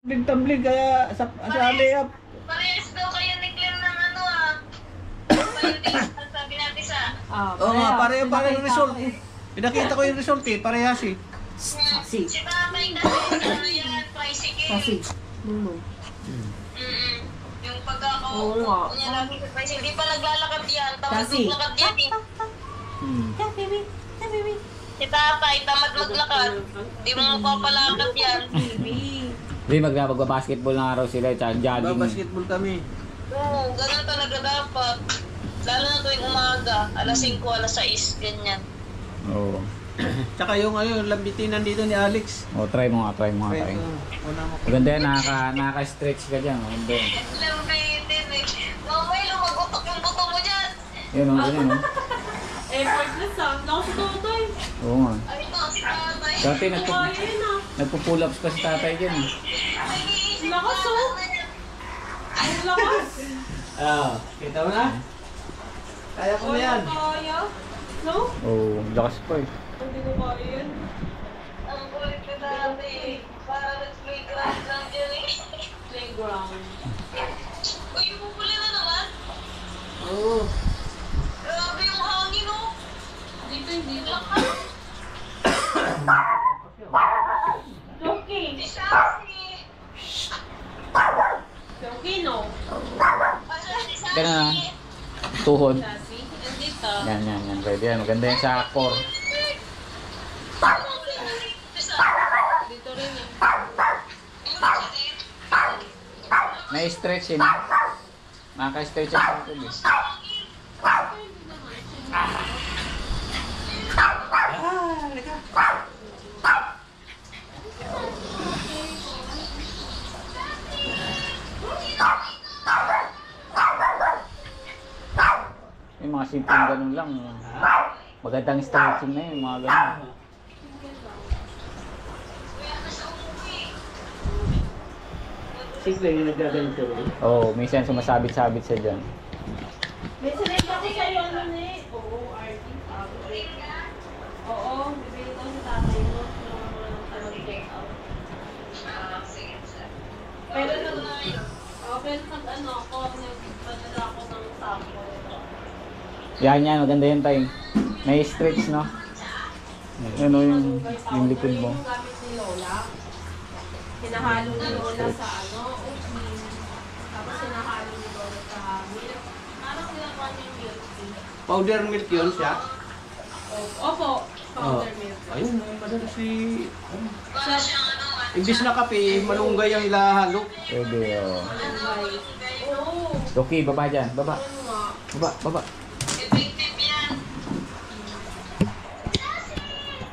Tablig kaya sa layup. Parehas daw kayo ni Claire ng ano sabi natin sa... Oo nga, parehong result. Pinakita ko yung result eh, parehas eh. Si tatay kasi sa yan, tricycle. Yung pagkakaupo niya lagi sa tricycle, hindi pa naglalakad yan, tamad maglakad yan eh. Si tatay, tamad maglakad, hindi mo mapapalakad yan. Hindi, magbabasketball na araw sila, tsaka jogging. Basketball kami. Oo, ganun talaga dapat. Lalo na tuwing umaga, alas 5, alas 6, ganyan. Oo. Tsaka yung lambitinan dito ni Alex. Try mo nga. Maganda yan, nakaka-stretch ka dyan. Lambitin eh. Mamay, lumagotok yung buto mo dyan. Yan, ganyan. Effortless Lakas ito ito eh. Oo nga. Ay, ito, si tatay. Dati Ayun ah. nagpo-pull ups pa si tatay dyan. Lakas oh. Ang lakas. Kita mo na? Kaya ko na yan. Kaya. No? Oo, lakas pa eh. Hindi ko kaya yan. Ang kulit ko dati. Parang nag-playground lang dyan eh. Playground. Uy, pupuli na naman. Oo. Grabe yung hangin oh. Dito hindi lang. Okay. Si Sassy. Okay no? Si Sassy. Ganun na. Tuhod. Sassy. Andito. Yan. Pwede yan. Maganda yan sa core. Dito rin eh. Na-stretch yun. Nakaka-stretch yung tuhod eh. Yung mga simpleng ganun lang. Magandang stretching na yun, mga ganun. Simple yung naggaganito. Oo, minsan sumasabit-sabit siya dyan. May sinend ako sa'yo ano na eh. Oo, RT. Oo, bibili ko sa tatay mo. Pero nag-ano ako, nagpadala ako ng sample. Yan, maganda yun tayo. May stretch, no? Ano yung likod mo. Yung gamit ni Lola. Hinahalo ni Lola sa oatmeal. Tapos hinahalo ni Lola sa milk. Parang ginagawa niya yung milk tea. Powder milk yun siya. Opo, powder milk. Ayun, madalas si... Para siyang ano, Imbis na kape, malunggay ang ilahalo. Pwede, oo. Malunggay. Oo. Okay, baba dyan. Baba. Ano nga. Baba. effective yan.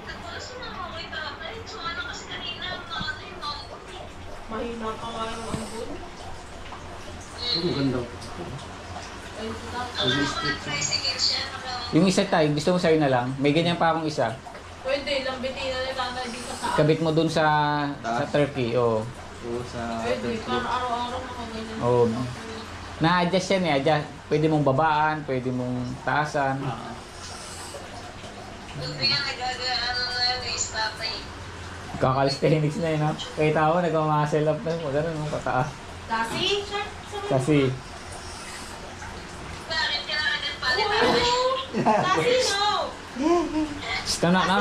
Nagpalas na ako kay tatay. Sumana kasi kanina, ano yung mangkot eh. Mahina pa nga yung ambun. Ang ganda. Ayun sa tatay. Ang nag-tricycle siya, Yung isa tayo, gusto mo sa'yo na lang. May ganyan pa akong isa. Pwede, lambitin na ni tatay dito sa Kabit mo dun sa turkey, oo. Oo, sa... Pwede, para araw-araw makaganyan. Oo. Na-adjust yan eh, adjust. Pwede mong babaan, pwede mong taasan. Hindi nga nagagaano na yun eh, tatay. Kakalisthenics na yun ha. Kahit ako, nagmamasel up na yun. Ganun yung pataas. Kasi? Kasi, Bakit ka na agad pala tatay? Kasi no! na. No.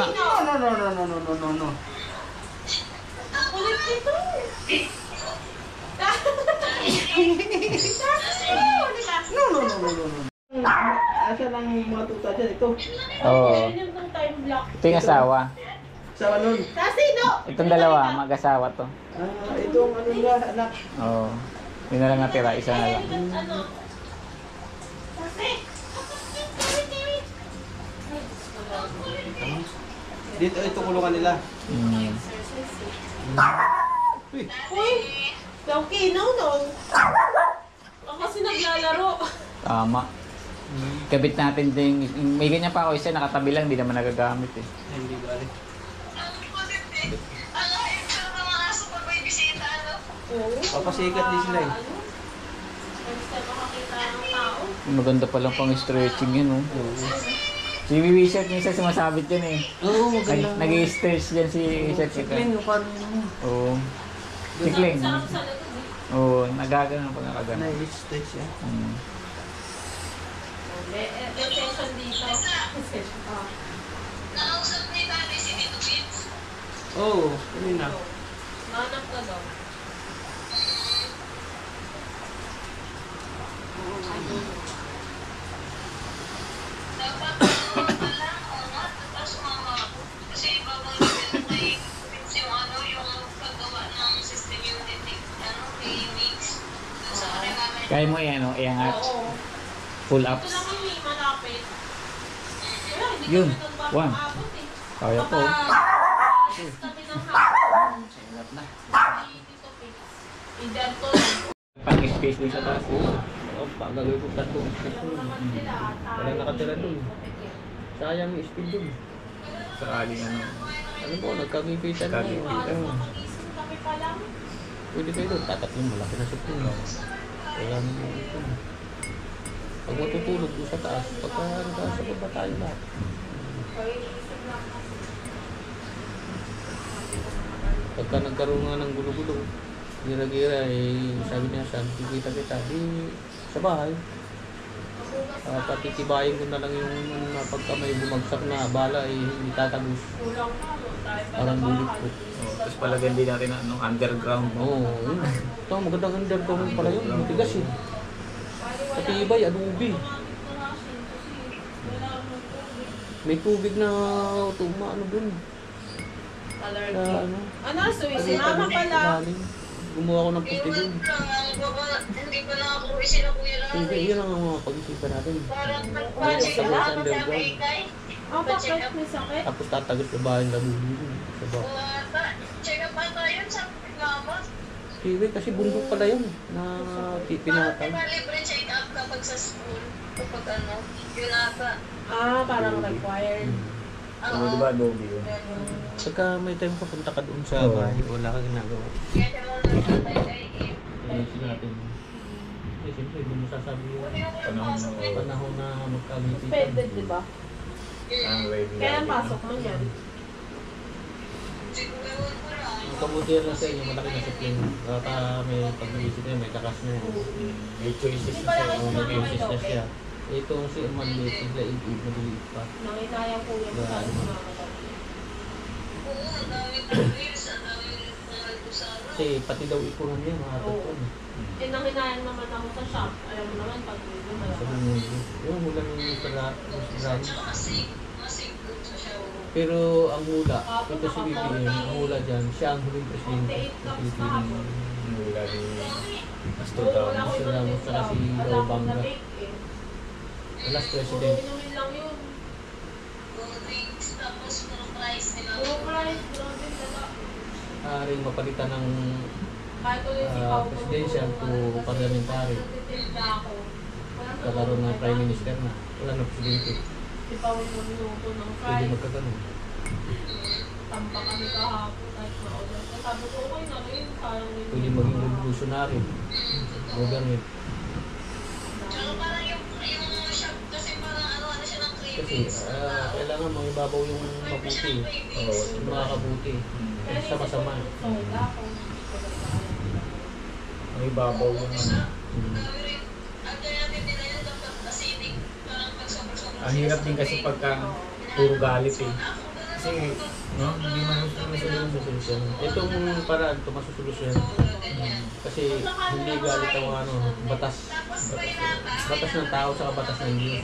Ang kulit nito! No. Asa lang yung mga tuta dyan? Ito. Oo. Yan yung time block. Ito yung asawa. Sa nun. Kasi no! Itong dalawa, mag-asawa to. Itong ano nga, anak. Oo. Yun na lang natira, isa na lang. Ano? Kasi! Dito, ito kulungan nila. Mm. Uy. Uy! Okay, no. Ako kasi naglalaro. Tama. Kabit natin din. May ganyan pa ako isa, nakatabi lang, hindi naman nagagamit eh. Hindi ba rin? Ang kulit eh. Ang ayun sa mga aso pag may bisita, ano? Oo. Papasikat din sila eh. Basta makakita ng tao. Maganda palang pang stretching yun oh. Si Wishart minsan sumasabit yan eh. Oo, maganda. Nag-i-stretch yan si Wishart. Clean yung parang Oo. Di Sikling. Sarap sa likod eh. Oo, nagagano pag nakagano. Na-stretch siya. May session dito. Session. Ah. Nakausap ni Daddy si Tito Vince. Oo, kanina. Nanap ka daw. Dapat ano pa lang, o nga, tapos mga, kasi ibabang nila kay Vince yung ano, yung paggawa ng system unit ni, ano, kay Mix. Doon sa akin namin. Kaya mo yan, iangat. Oo. Full Ito ups. lang yung may malapit. Kaya hindi Yun, kami nung bata one. maabot eh. Kaya po. Kapag kami ng hapon. Sarap na. Ay, Tito Pix. Iderto lang. Pang-space din sa taas. Oo, gagawin ko tatlong Alam stretch mo naman sila. Walang nakatira dun. Sayang yung speed dun. Sakaling ano. Alam mo, nagkagipitan na yun. Mag-isip kami pa lang. Pwede kayo doon, tatatlong malaki na sipin. Kaya naman ito. Pag matutulog doon sa taas, pagka nasa baba tayo lahat. Kaya isip lang kasi. Pagka nagkaroon nga ng gulo-gulo, gira-gira, eh, sabi niya, saan kikita kita, di sa bahay. Patitibayin ko na lang yung pagka may bumagsak na bala, eh, hindi tatagos. Kulang na. Tayo pa Parang na bulit bakal. po. Tapos palagyan din natin ng underground. Oo, yun. Ito, magandang underground pala yun. Matigas eh. Patibay, adobe. May tubig na ano dun. Allergy. Na ano. Ano, suisi? Mama pala. Lalim. Gumawa ko ng puti dun. Hindi pa na ako isina Kuya Hindi, Rami. yun ang mga pag-isipan natin. Parang Ayun, nagpacheck sa lahat ng underground. ikay. Ah, bakit may sakit? Tapos tatagos sa bahay ng labuhin dun. Sa bahay. Check up ata yun sa mama. Kiwi, kasi bundok pala yun. Na Parang pinatay. diba libre check up kapag sa school. Kapag ano, yun ata. Ah, parang required. Ano diba adobe yun? Pagka may time ka, punta ka doon sa Oo. bahay. Wala kang ginagawa. Kaya siya mo nagtatay kay Kim. Ayusin natin. Eh, siyempre, hindi mo sasabi yung Panahon na panahon na magkagipitan. Suspended, di ba? ang regular. Kaya pasok mo yan. Siguro ewan ko lang. Ang kabutihan lang sa inyo, malaki na supply. Baka may pag-iisip niya, may lakas na yan. May choices Hindi na pala siya. kasi May mga basis na ito, siya. Itong si Maliit, bigla iib, madiliit pa. Nanginayang kuya mo sa mga Oo, ang daming reels, ang daming mga kusara. Kasi pati daw ipunan niya, mga Oo. taton. Eh, nanginayang naman ako sa shop. Alam mo naman, pag may Sabi lumalaman. mo, yung hula ng Instagram. Tsaka masig good sa siya. Pero ang hula, ito si BBM, ang hula dyan, siya ang huling presidente 48 ng cups Pilipinas. kahapon. Mula ni Pastor Oo, Dao. wala ko Sila doon mo, discount. saka si Wala Raw akong Banga. na-bake eh. Last Puro president. inumin lang yun. Gold drinks, tapos puro price nila. Puro price, grabe dala. Aaring mapalitan ng Kahit tuloy si Pao presidential to parliamentary. Nagtitinda ako. Walang Kakaroon ng tulong, prime diba? minister na. Wala na presidente. Si Pao yung minuto ng Pwede price. magkaganon. Tampa kami kahapon kahit na-order. Sabi ko, okay na rin. Sayang yun. Pwede maging revolutionary. Government. Tsaka parang yung shop kasi parang ano siya ng Kasi cravings. kailangan mangibabaw yung mabuti. Oo, yung mga kabuti. Kaya Sa masama. soda kung May babaw yung ano. Dami rin. Alternative nila yun dapat acidic. Parang pag sobrang Ang hirap din kasi pagka puro galit eh. Kasi, no, hindi man Solusyon. Itong paraan, ito masusolusyon. Kasi hindi galit ang ano, batas. Batas ng tao sa batas ng Diyos.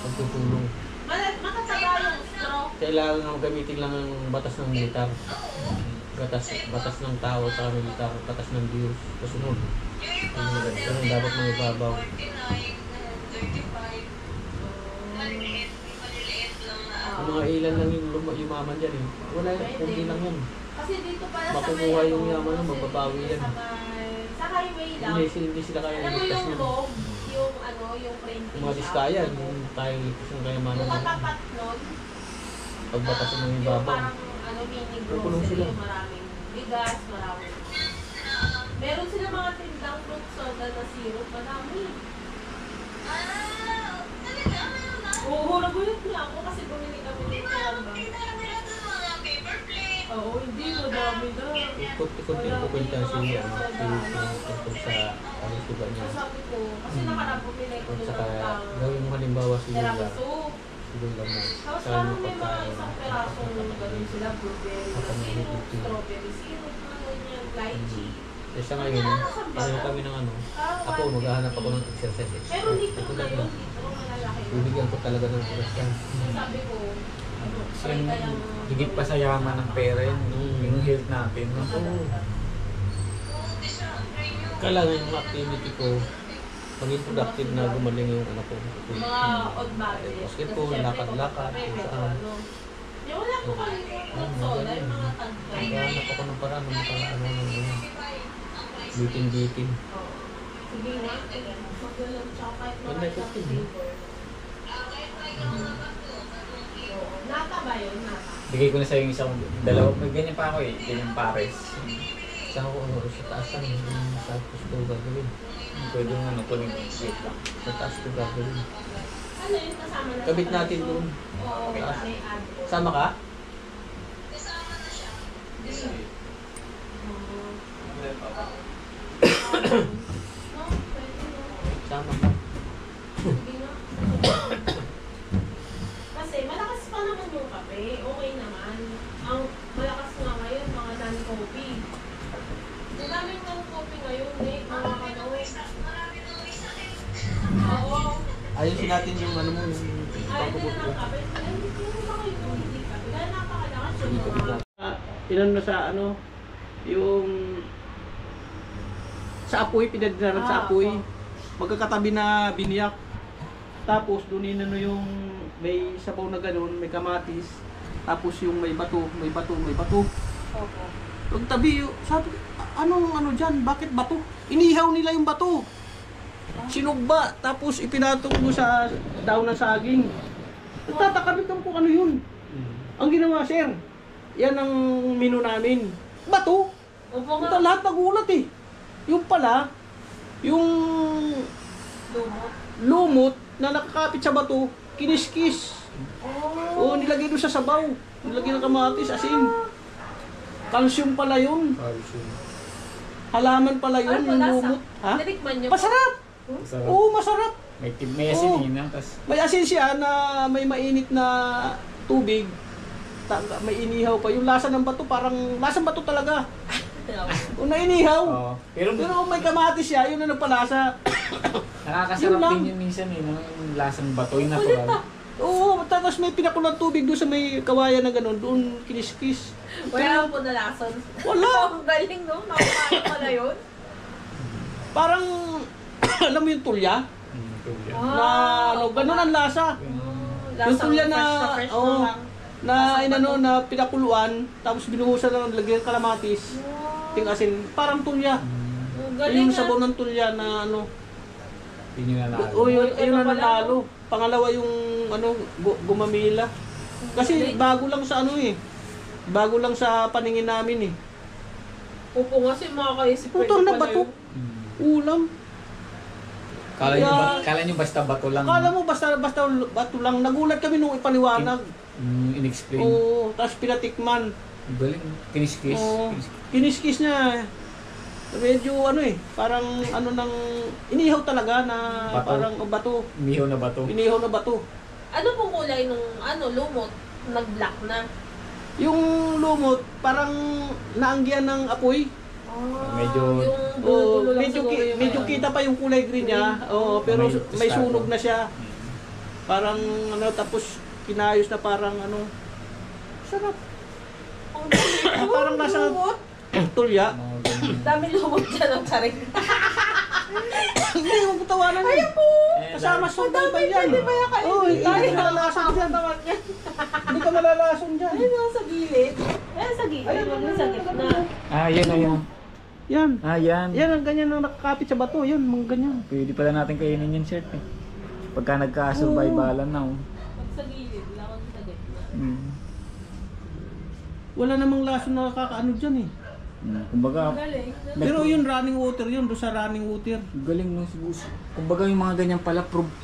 Pagtutulong. Matataba yung straw. Kailangan nga gamitin lang ang batas ng militar. Batas ng tao sa militar, batas ng Diyos. Kasunod. Ganun dapat mga ibabaw. 49, 35. Maliliit lang na. Ang mga ilan lang yung yumaman dyan eh. Wala yan, kundi lang yan. Kasi dito pala sa Makukuha may yung ano, yaman, magbabawi yan. Sa highway lang. Hindi sila kaya Alam mo ligtas yung yun. log, yung ano, yung printing. Yung mga diskaya, yung tayo ligtas ng kayamanan. Yung katapat nun, Pagbatasan ng yung ibabaw. parang ano, mini Kukulong grocery, sila. yung maraming bigas, maraming. Meron sila mga tindang fruit soda na syrup, madami. Talaga, ano na? Oo, nagulat niya ako kasi bumili kami ng Kita karamba. nila doon mga paper plate, Oo, hindi mo dami na. Kunti-kunti ko kwenta tungkol sa suga niya. Sabi ko, kasi nakarap po pinay ko At nung saka tao. gawin mo halimbawa si Lula. Tiramisu. Lula mo. Tapos Saan parang mo may mga pagkain. isang perasong ganun sila, blueberry na syrup, strawberry syrup, ganyan, lychee. Sa ngayon, pareho kami ng ano. Ako, maghahanap ako ng exercise. Pero litro na yun, litro malalaki. Bibigyan ko talaga ng oras yan. Sabi ko, ano, try Yung kayang... higit pa sa yaman ng pera yun, yung health natin. No? Oo. Kailangan yung activity ko, maging productive na gumaling yung anak ko. Mga odd body. Basketball, lakad-lakad, kung saan. Yung wala po kami soda, yung mga tagtay. Maghahanap ako ng paraan ng bitin-bitin. Sige nga, maglalang tsaka kahit mga May isang cooking. flavor. Nata ba yun? Nata? Bigay ko na sa'yo yung isang dalawa. May ganyan pa ako eh, ganyan pares. Saan ko sa taas lang, sa taas ko gagawin. Pwede yung ano, tuloy wait lang. Sa taas ko gagawin. Ano yun? Kasama na Kabit sa natin kaso? doon. Oo, may Taas. add. Sama ka? No, pwede no. Sama ka. Sige nga. Kasi malakas pa naman yung kape. Okay naman. Ang malakas nga ngayon, mga non-coffee. Ang daming non-coffee ngayon, eh. Mga ano. Oo. Ayusin natin yung ano mo, yung Ayaw nila ng kape. Ay, hindi ko ba kayo nung hindi kape? Kaya napakalakas yung mga... Ilan na sa ano, yung sa apoy, pinagdaran sa apoy. Magkakatabi na biniyak. Tapos doon inano yung may sabaw na ganun, may kamatis. Tapos yung may bato, may bato, may bato. Opo. Pagtabi, sabi, anong ano dyan? Bakit bato? Inihaw nila yung bato. Sinugba, tapos ipinatong mo sa daon ng saging. Nagtataka din kung ano yun. Ang ginawa, sir, yan ang menu namin. Bato. Opo Punta nga. lahat nagulat eh. Yung pala, yung Lumot. lumot na nakakapit sa bato, kiniskis. Oh. Oo, nilagay doon sa sabaw. Nilagay ng kamatis, asin. Calcium pala yun. Halaman pala yun, Ano, yung lasa? lumot. Ha? Natikman niyo po? Masarap! Masarap. Oo, masarap. May asin na, tas May asin siya na may mainit na tubig. May inihaw pa. Yung lasa ng bato, parang lasang bato talaga. Kung nainihaw. oh, pero Pero kung may kamatis siya, yun na nagpalasa. nakakasarap Yun lang. din yun minsan eh, yung lasang bato, yung natural. Oo, tapos may pinakulang tubig doon sa may kawayan na gano'n, doon kiniskis. Wala po na lason. Wala. Ang galing, no? Nakakain pala yun. Parang, alam mo yung tulya? Tulya. Na, ano, gano'n ang lasa. Yung Lasang tulya na, fresh oo, na lang. na, inano, na pinakuluan, tapos binuhusan ng lagyan ng kalamatis, ting asin, parang tulya. Ang Yung galing, sabaw ng tulya na, ano, Yun yung nalalo. o yun ang nanalo. Pangalawa yung, ano, gumamila. Kasi bago lang sa ano eh. Bago lang sa paningin namin eh. Upo nga si mga kaisip. Putol na bato. Ulam. Kala nyo basta bato lang. Akala mo basta bato lang. Nagulat kami nung ipaliwanag. In-explain. Oo, tapos pinatikman. Galing. Kiniskis. Oo. Kiniskis niya. Medyo ano eh, parang ano nang inihaw talaga na Bato. parang bato. Miho na bato. Inihaw na bato. Ano pong kulay nung lumot? Nag-black na. Yung lumot, parang naanggihan ng apoy. Medyo- Yung Oo, dulo-dulo lang medyo, siguro yung medyo ano. kita pa yung kulay green niya. Oo, pero May may tostado. sunog na siya. Parang ano, tapos kinayos na parang ano. Sarap. Ang galing. Parang nasa Lumot. tulya. Mga ganun. Dami lumot dyan ang charing. Hindi, huwag mo tawanan yun. Ayun po! Kasama sa ba yan? Pwede ba yung kainin? Oo, hindi Tayo ka malalason dyan. naman yan. Hindi ka malalason dyan. Ayun lang sa gilid. Ayun sa gilid. Ayun sa gitna. Yan na yan. Yan. Yan. Yan ang ganyan na nakakapit sa bato. Yan, mga ganyan. Pwede pala natin kainin yung shirt eh. Pagka nagka-survivalan na oh. Pag sa gilid, lakon sa gitna. Wala namang lason na nakakaano dyan eh. Kumbaga, Ang galing. Pero yun, running water yun. Doon sa running water. galing no siguro. Kumbaga yung mga ganyan pala, provide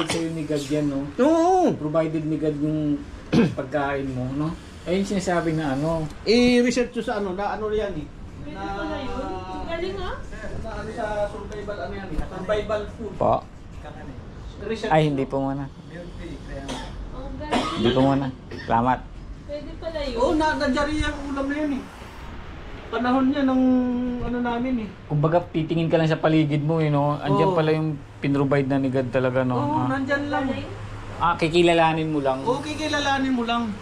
sa'yo ni God yan no. Oo. Provided ni God yung pagkain mo, no? Ayun sinasabi na ano. I-research nyo sa ano, na ano yan eh. Pwede pala yun. Ang galing ah. Na ano sa survival ano yan eh. Survival food. Po. Research Ay, nyo. hindi po muna. Ang galing. Hindi po muna. Salamat. Pwede pala yun. Oo, nandiyan yung ulam na yan eh. Panahon niya ng ano namin eh. Kumbaga, titingin ka lang sa paligid mo, eh, no? Andiyan Oo. pala yung pinrovide na ni God talaga, no? Oo, nandyan lang. Galing. Kikilalanin mo lang. Okay, kilalanin mo lang.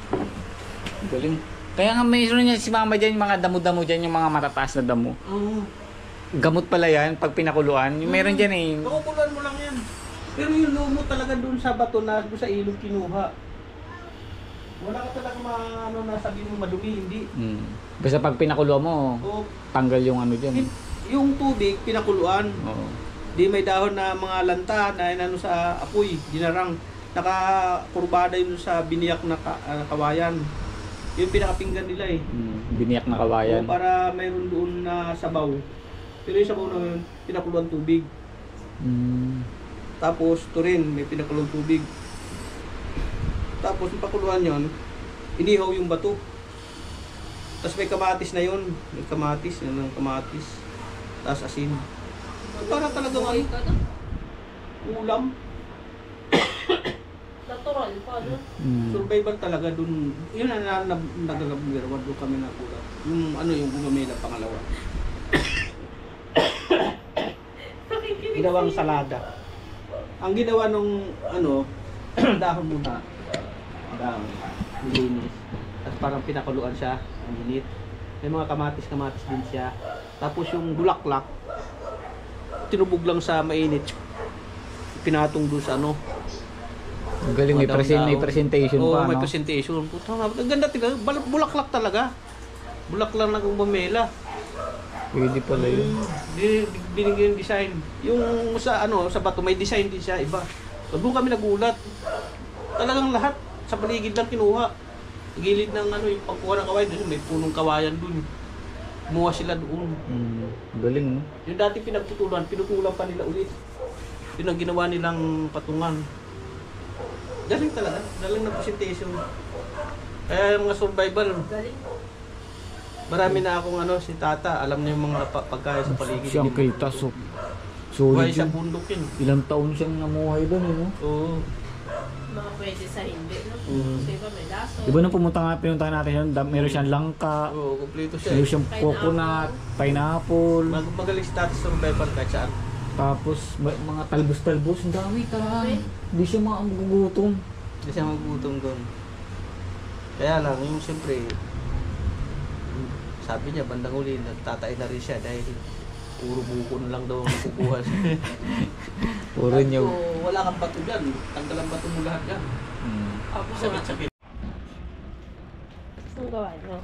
Galing. Kaya nga mayroon niya si mama dyan, yung mga damo-damo dyan, yung mga matataas na damo. Oo. Gamot pala yan, pag pinakuluan. Yung meron dyan eh. Nakukulan mo lang yan. Pero yung lumot talaga doon sa bato na doon sa ilog kinuha. Wala ka talaga ano na sabihin mo madumi, hindi. Basta pag pinakuluan mo, O, tanggal yung ano dyan. yung tubig, pinakuluan. Oo. Di may dahon na mga lanta na inano sa apoy, dinarang. Nakakurbada yun sa biniyak na kawayan. Yung pinakapinggan nila eh. Biniyak na kawayan. O, para mayroon doon na sabaw. Pero yung sabaw na yun, pinakuluan tubig. Tapos ito rin, may pinakuluan tubig. Tapos yung pakuluan yun, inihaw yung bato. Tapos may kamatis na yun. May kamatis, yun ang kamatis. Tapos asin. Para talagang Buhay ka na. ulam. Natural pa, no? Survival talaga dun. Yun ang nagagabirawan doon kami na ulam. Yung ano yung gumamela pangalawa. Ginawang salada. Ang ginawa nung ano, dahon muna. Dahon. Nilinis. At parang pinakuluan siya. Ang init. May mga kamatis-kamatis din siya. Tapos yung bulaklak, tinubog lang sa mainit. Pinatong doon sa ano. Ang galing, may, may presentation Oo, pa, may no? presentation. Puta, ang ganda talaga. Bulaklak talaga. Bulaklak na gumamela. Pwede pala yun. Binigyan yung design. Yung sa ano, sa bato may design din siya, iba. So, doon kami nagulat. Talagang lahat sa paligid lang kinuha. Gilid ng ano, yung pagkuha ng kawayan doon, may punong kawayan doon. Kumuha sila doon. Galing, no? Yung dati pinagtutulan, pinutulan pa nila ulit. Yun ang ginawa nilang patungan. Galing talaga, galing na presentation. Kaya yung mga survival, Galing. marami na akong ano, si Tata, alam niya yung mga pagkain sa paligid. Siyang kita, so Buhay solid sa yun. bundok yun. Ilang taon siyang namuhay doon, eh, no? Oo. Mga pwede sa hindi, no? Kasi iba may laso. Di ba nung pinuntahan natin yun, meron siyang langka, Oo, kumpleto siya. meron Eh. siyang coconut, pineapple, Magaling si Tata sa survival kahit saan. tapos mga talbos-talbos, ang dami talaga. Hindi siya magugutom. Hindi siya magutom doon. Kaya lang, yung siyempre, sabi niya, bandang huli, nagtatay na rin siya dahil puro buko na lang daw ang nakukuha siya. Puro niyo. So, wala kang bato dyan. Tanggal ang bato mo lahat dyan. Ako sa Sakit-sakit. Ang gawa nyo.